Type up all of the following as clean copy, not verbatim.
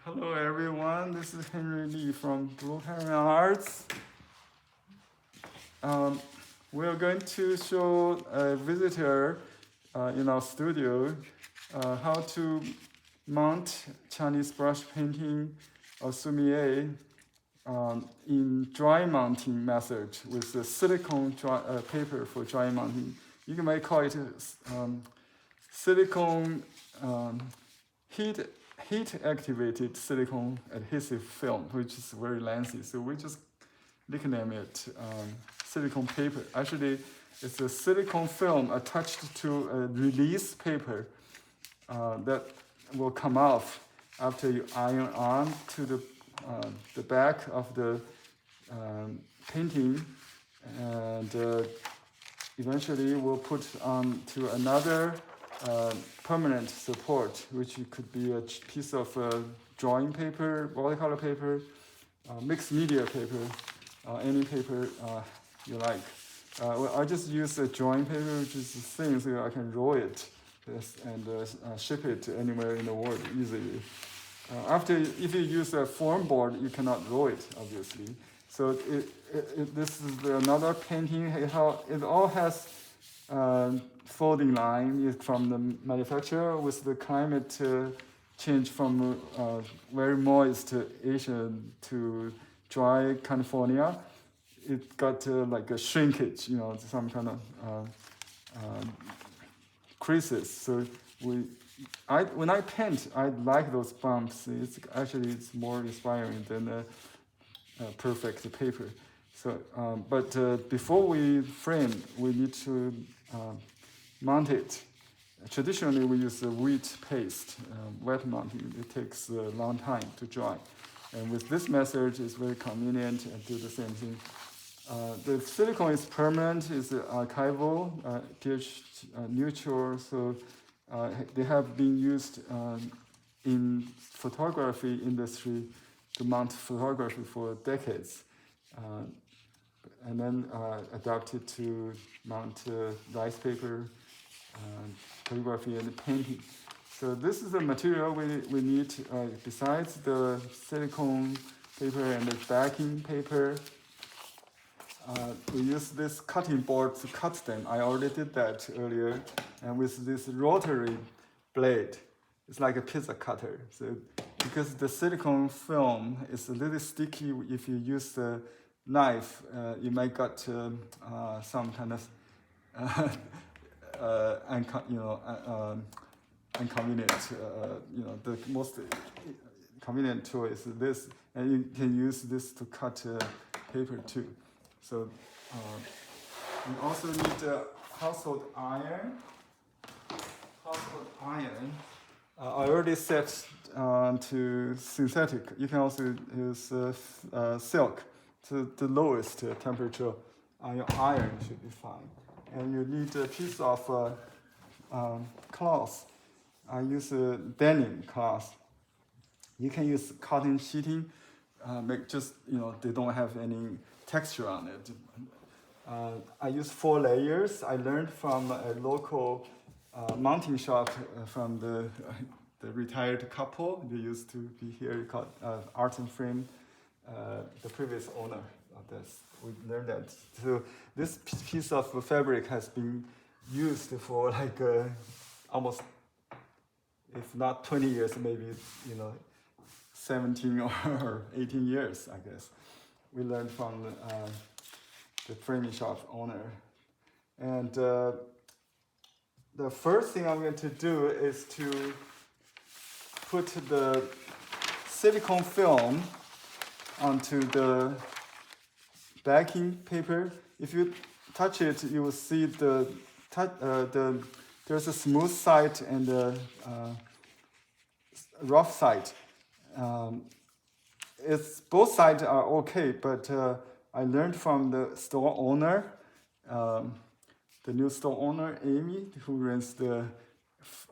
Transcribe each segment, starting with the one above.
Hello everyone, this is Henry Lee from Blue Heron Arts. We're going to show a visitor in our studio how to mount Chinese brush painting or sumi in dry mounting method with the silicone paper for dry mounting. You might call it silicone heat activated silicone adhesive film, which is very lengthy. So we just nickname it silicone paper. Actually, it's a silicone film attached to a release paper that will come off after you iron on to the back of the painting, and eventually we'll put on to another permanent support, which could be a piece of drawing paper, watercolor paper, mixed media paper, any paper you like. Well, I just use a drawing paper, which is thin, so I can roll it and ship it anywhere in the world easily. If you use a foam board, you cannot roll it, obviously. So this is another painting. It all has folding line from the manufacturer with the climate change from very moist Asia to dry California. It got like a shrinkage, some kind of creases. So when I paint, I like those bumps. It's more inspiring than a perfect paper. So, but before we frame, we need to mount it. Traditionally, we use wheat paste, wet mounting. It takes a long time to dry. And with this method, it's very convenient and do the same thing. The silicone is permanent, is archival, pH neutral, so they have been used in photography industry to mount photography for decades. And then adapted to mount rice paper, calligraphy, and painting. So this is the material we need besides the silicone paper and the backing paper. We use this cutting board to cut them. I already did that earlier. And with this rotary blade, it's like a pizza cutter. So because the silicone film is a little sticky, if you use the knife, you might get some kind of inconvenient. The most convenient tool is this, and you can use this to cut paper too. So you also need a household iron. I already set to synthetic. You can also use silk. To the lowest temperature on your iron should be fine. And you need a piece of cloth. I use a denim cloth. You can use cotton sheeting. They don't have any texture on it. I use 4 layers. I learned from a local mounting shop from the retired couple. They used to be here called Art and Frame. The previous owner of this. We learned that. So this piece of fabric has been used for like almost, if not 20 years, maybe 17 or 18 years, I guess. We learned from the framing shop owner. And the first thing I'm going to do is to put the silicone film onto the backing paper. If you touch it, you will see there's a smooth side and a rough side. Both sides are okay, but I learned from the store owner, the new store owner, Amy, who runs the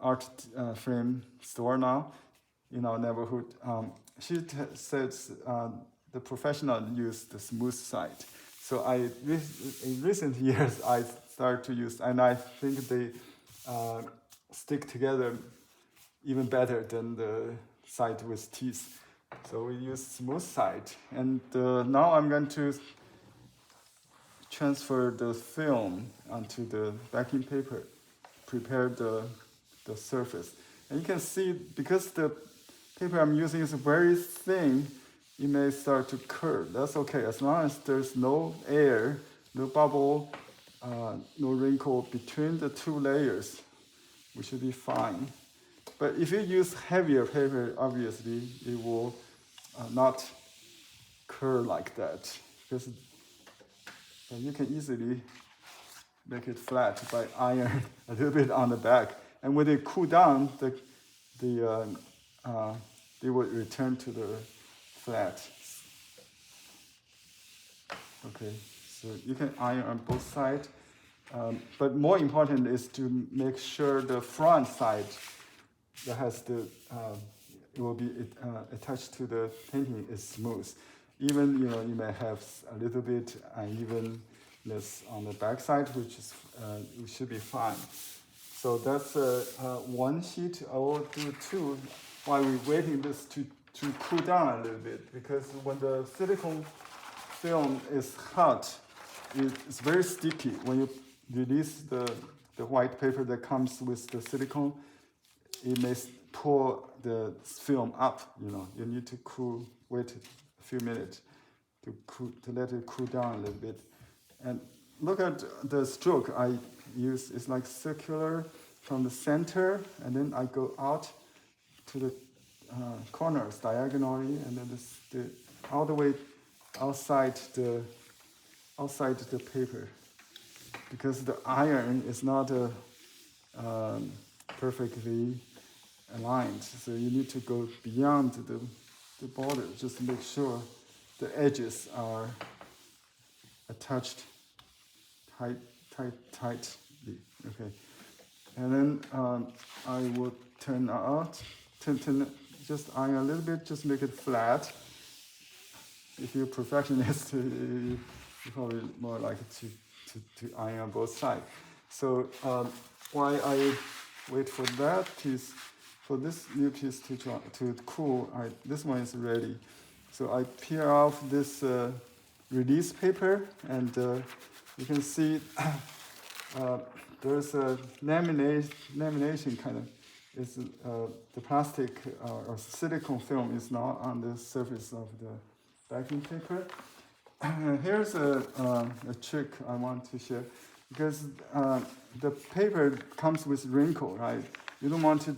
art frame store now in our neighborhood. She says the professional use the smooth side. So in recent years, I started to use, and I think they stick together even better than the side with teeth. So we use smooth side. And now I'm going to transfer the film onto the backing paper, prepare the surface. And you can see, because the paper I'm using is very thin, it may start to curve. That's okay, as long as there's no air, no bubble, no wrinkle between the two layers, we should be fine. But if you use heavier paper, obviously it will not curve like that, because you can easily make it flat by iron a little bit on the back. And when they cool down, they will return to the flat. Okay, so you can iron on both sides. But more important is to make sure the front side that has the, it will be attached to the painting is smooth. Even, you may have a little bit unevenness on the back side, which is, it should be fine. So that's one sheet. I will do two while we're waiting this to cool down a little bit, because when the silicone film is hot, it's very sticky. When you release the white paper that comes with the silicone, it may pull the film up. You need to wait a few minutes to let it cool down a little bit. And look at the stroke I use. It's like circular from the center, and then I go out to the corners diagonally, and then all the way outside the paper, because the iron is not perfectly aligned. So you need to go beyond the border just to make sure the edges are attached tightly. Okay, and then I will turn just iron a little bit, just make it flat. If you're a perfectionist, you probably more like to iron on both sides. So while I wait for that piece, for this new piece to cool, this one is ready. So I peel off this release paper, and you can see there's a lamination kind of. It's the plastic or silicone film is not on the surface of the backing paper. Here's a trick I want to share, because the paper comes with wrinkle, right? You don't want to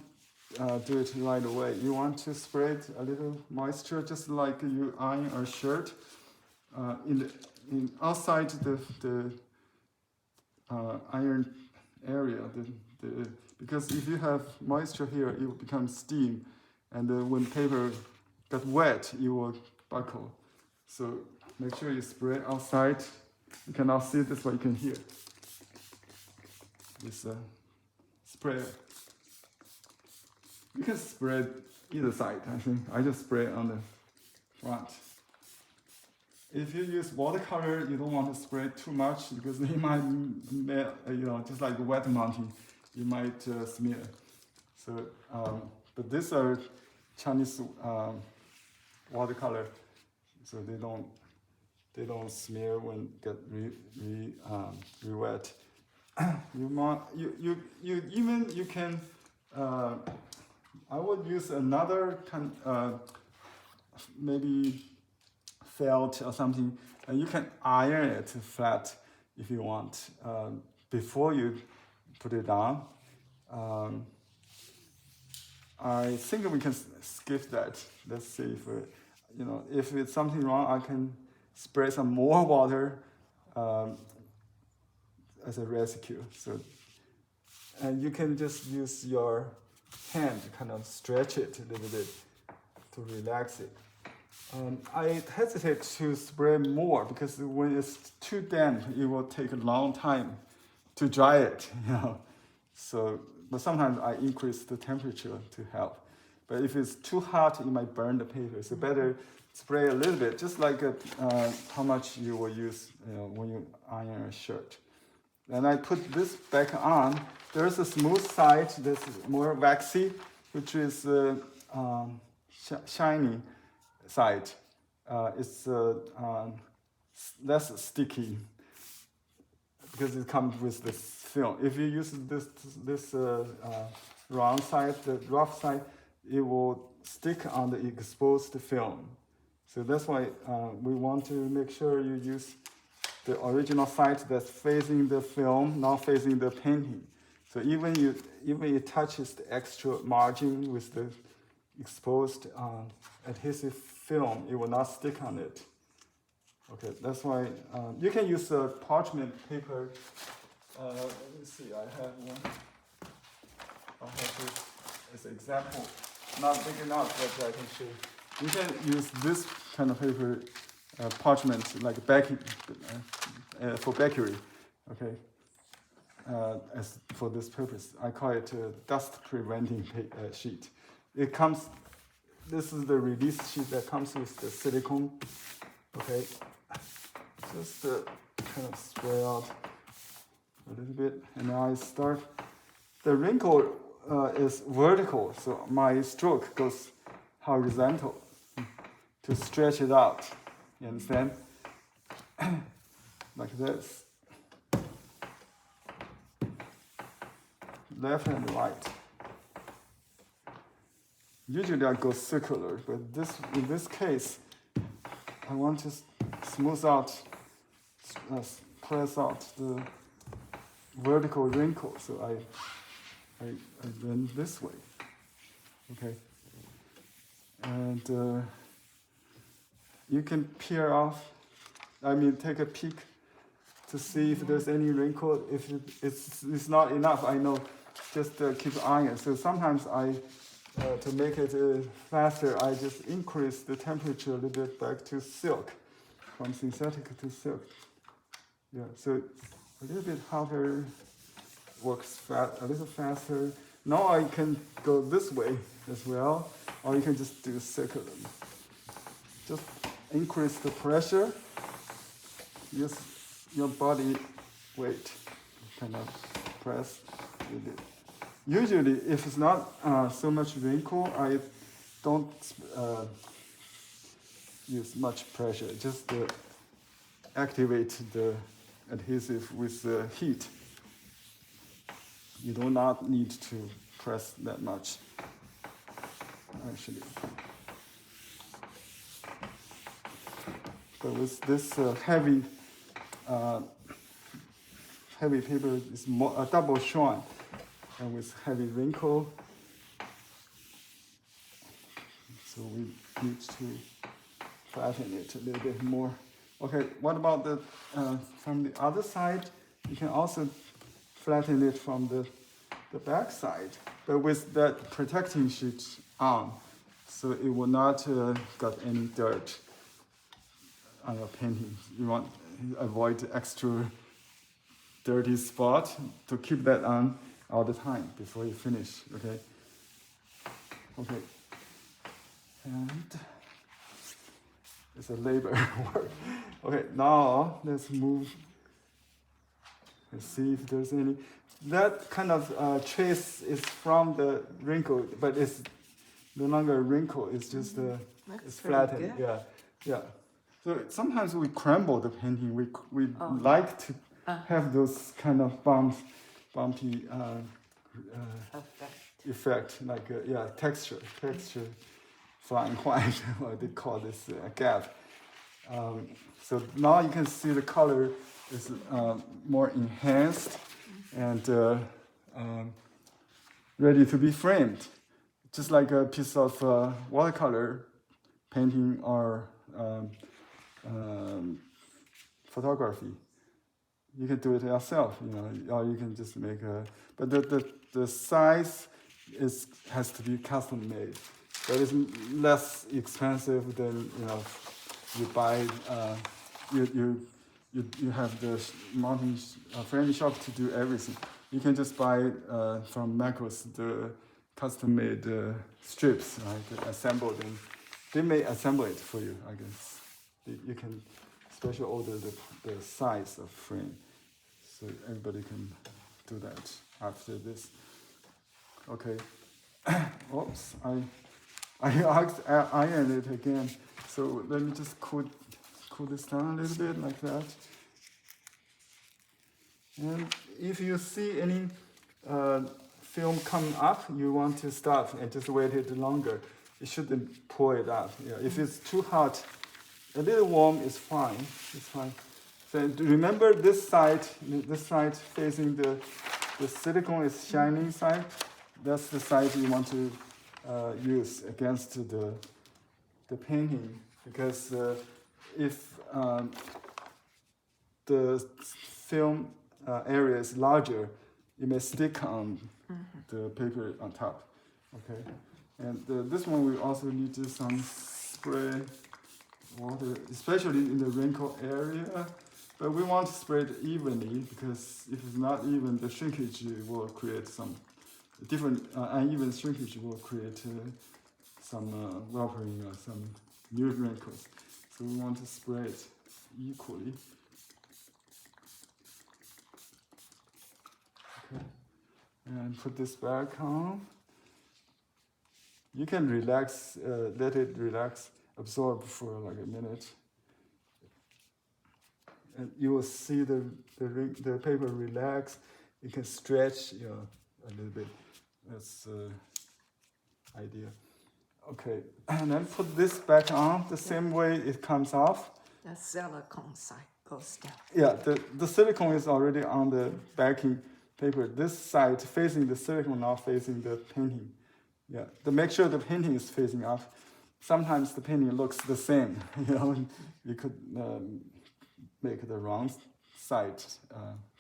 do it right away. You want to spread a little moisture, just like you iron a shirt. Outside the iron area, because if you have moisture here, it will become steam, and when paper get wet, it will buckle. So make sure you spray outside. You cannot see this, but you can hear this sprayer. You can spray either side. I think I just spray on the front. If you use watercolor, you don't want to spray too much, because it might, just like wet mountain, you might smear. So, but these are Chinese watercolor, so they don't smear when get re wet. You can. I would use another kind, maybe felt or something, and you can iron it flat if you want before you put it on. I think we can skip that. Let's see if it's something wrong, I can spray some more water as a rescue. So, and you can just use your hand, kind of stretch it a little bit to relax it. I hesitate to spray more, because when it's too damp, it will take a long time to dry it. So, but sometimes I increase the temperature to help. But if it's too hot, it might burn the paper. So better spray a little bit, just like how much you will use when you iron a shirt. And I put this back on. There's a smooth side that's more waxy, which is shiny side, it's less sticky because it comes with this film. If you use this round side, the rough side, it will stick on the exposed film. So that's why we want to make sure you use the original side that's facing the film, not facing the painting. So even it touches the extra margin with the exposed adhesive film, it will not stick on it. Okay, that's why you can use a parchment paper. Let me see, I have one. I'll have this as an example. Not big enough, but I can show you. You can use this kind of paper, parchment, like baking, for bakery, okay? As for this purpose, I call it a dust preventing sheet. It comes. This is the release sheet that comes with the silicone. Okay, just kind of spray out a little bit, and now I start. The wrinkle is vertical, so my stroke goes horizontal to stretch it out. You understand? Like this. Left and right. Usually I go circular, but in this case, I want to smooth out, press out the vertical wrinkle. So I bend this way. Okay. And you can peer off. Take a peek to see if there's any wrinkle. If it's not enough, I know. Just keep iron. So sometimes to make it faster, I just increase the temperature a little bit back to silk, from synthetic to silk. Yeah, so a little bit hotter works a little faster. Now I can go this way as well, or you can just do circular. Just increase the pressure. Use your body weight, kind of press with it. Usually, if it's not so much wrinkle, I don't use much pressure. Just activate the adhesive with the heat. You do not need to press that much, actually. But with this heavy paper, it's more a double Xuan. And with heavy wrinkle, so we need to flatten it a little bit more. Okay, what about from the other side? You can also flatten it from the back side, but with that protecting sheet on, so it will not got any dirt on your painting. You want to avoid extra dirty spot to keep that on all the time before you finish, okay? Okay. And it's a labor work. Okay, now let's move. Let's see if there's any. That kind of trace is from the wrinkle, but it's no longer a wrinkle, it's just it's flattened. Yeah, yeah. So sometimes we crumble the painting. We like to have those kind of bumpy effect, like texture flying white, what they call this gap. So now you can see the color is more enhanced and ready to be framed, just like a piece of watercolor painting or photography. You can do it yourself, or you can just make a. But the size has to be custom made. But it's less expensive than you buy. You have the mounting framing shop to do everything. You can just buy from Macros the custom made strips, right? Assembled, and they may assemble it for you. I guess you can special order the size of frame, so everybody can do that after this. Okay. Oops, I iron it again. So let me just cool this down a little bit like that. And if you see any film coming up, you want to stop and just wait it longer. You shouldn't pour it out. Yeah, if it's too hot, a little warm is fine. It's fine. So remember this side facing the silicone is shining side. That's the side you want to use against the painting, because if the film area is larger, it may stick on the paper on top. Okay, and this one we also need some spray water, especially in the wrinkle area. But we want to spray it evenly, because if it's not even, the shrinkage will create some different uneven shrinkage will create some wrapping or some new wrinkles. So we want to spray it equally. Okay, and put this back on. You can relax, let it relax, absorb for like a minute. And you will see the paper relax. You can stretch, a little bit. That's the idea. Okay, and then put this back on the same way it comes off. The silicone side goes down. Yeah, the silicone is already on the backing paper. This side facing the silicone, not facing the painting. Yeah, to make sure the painting is facing up. Sometimes the painting looks the same. You could make the wrong side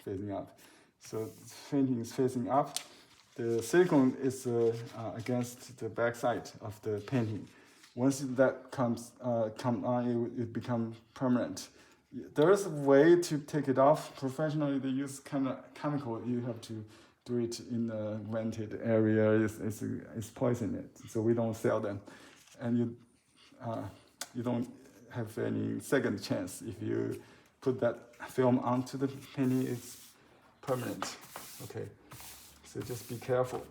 facing up. So the painting is facing up. The silicone is against the back side of the painting. Once that comes on, it becomes permanent. There is a way to take it off. Professionally, they use kind of chemical. You have to do it in a vented area. It's poisonous, so we don't sell them. And you don't have any second chance. If you put that film onto the painting, it's permanent. Okay, so just be careful.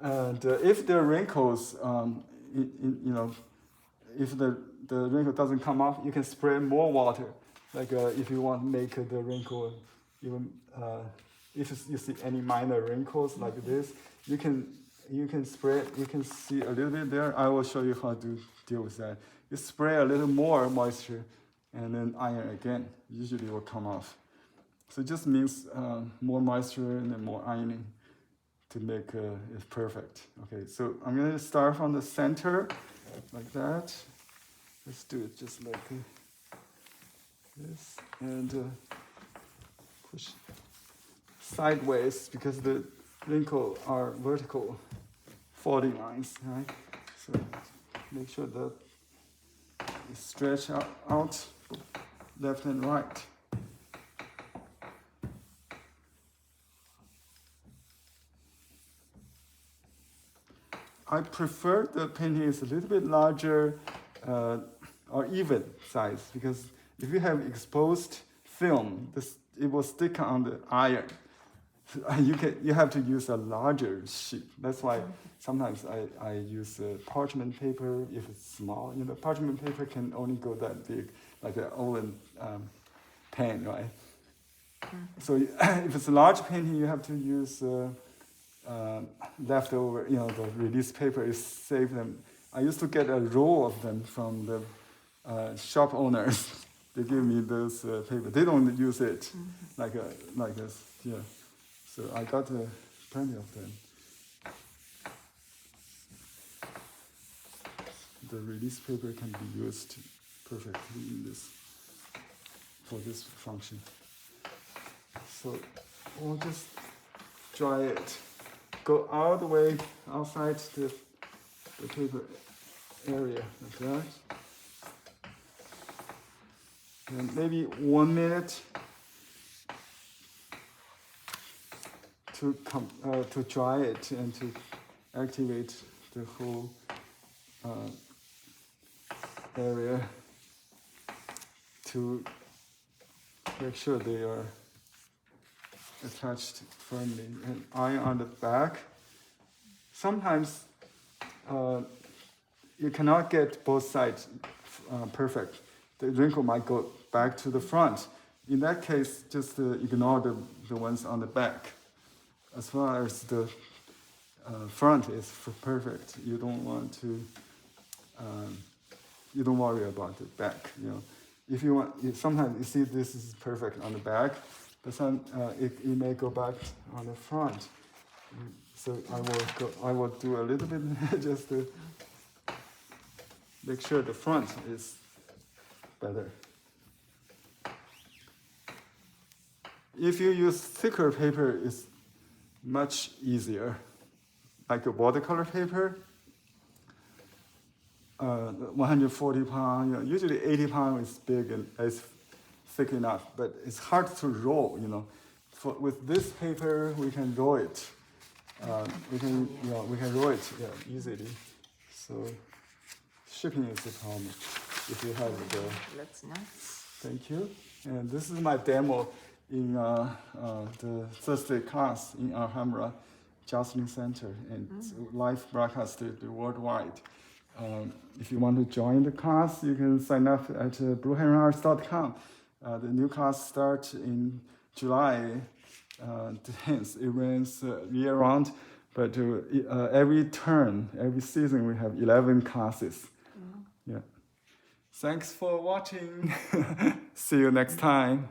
And if there are wrinkles, if the wrinkle doesn't come off, you can spray more water. Like if you want to make the wrinkle even, if you see any minor wrinkles like this, you can spray. You can see a little bit there. I will show you how to deal with that. You spray a little more moisture, and then iron again. Usually it will come off. So it just means more moisture and then more ironing to make it perfect. Okay, so I'm gonna start from the center, like that. Let's do it just like this, and push sideways, because the wrinkles are vertical folding lines, right? So make sure that you stretch out left and right. I prefer the painting is a little bit larger or even size, because if you have exposed film, it will stick on the iron. You have to use a larger sheet. That's why sometimes I use parchment paper if it's small. Parchment paper can only go that big, like an oven pan, right? So if it's a large painting, you have to use leftover, the release paper is save them. I used to get a roll of them from the shop owners. They give me those paper. They don't use it like this. Yeah. So I got plenty of them. The release paper can be used perfectly for this function. So we'll just dry it. Go all the way outside the paper area like that. And maybe 1 minute to dry it and to activate the whole area, to make sure they are attached firmly, and iron on the back. Sometimes you cannot get both sides perfect. The wrinkle might go back to the front. In that case, just ignore the ones on the back. As far as the front is perfect, you don't want to. You don't worry about the back. You know, if you want, sometimes you see this is perfect on the back, but it may go back on the front. So I will do a little bit just to make sure the front is better. If you use thicker paper, it's much easier. Like a watercolor paper, 140 pound, you know, usually 80 pound is big and is thick enough, but it's hard to roll, you know. With this paper, we can roll it. We can roll it easily. So shipping is the problem. If you have the. Looks nice. Thank you. And this is my demo in the Thursday class in Alhambra Jocelyn Center, and live broadcasted worldwide. If you want to join the class, you can sign up at blueheronarts.com. The new class starts in July 10th. It runs year round, but every season we have 11 classes. Yeah. Thanks for watching. See you next time.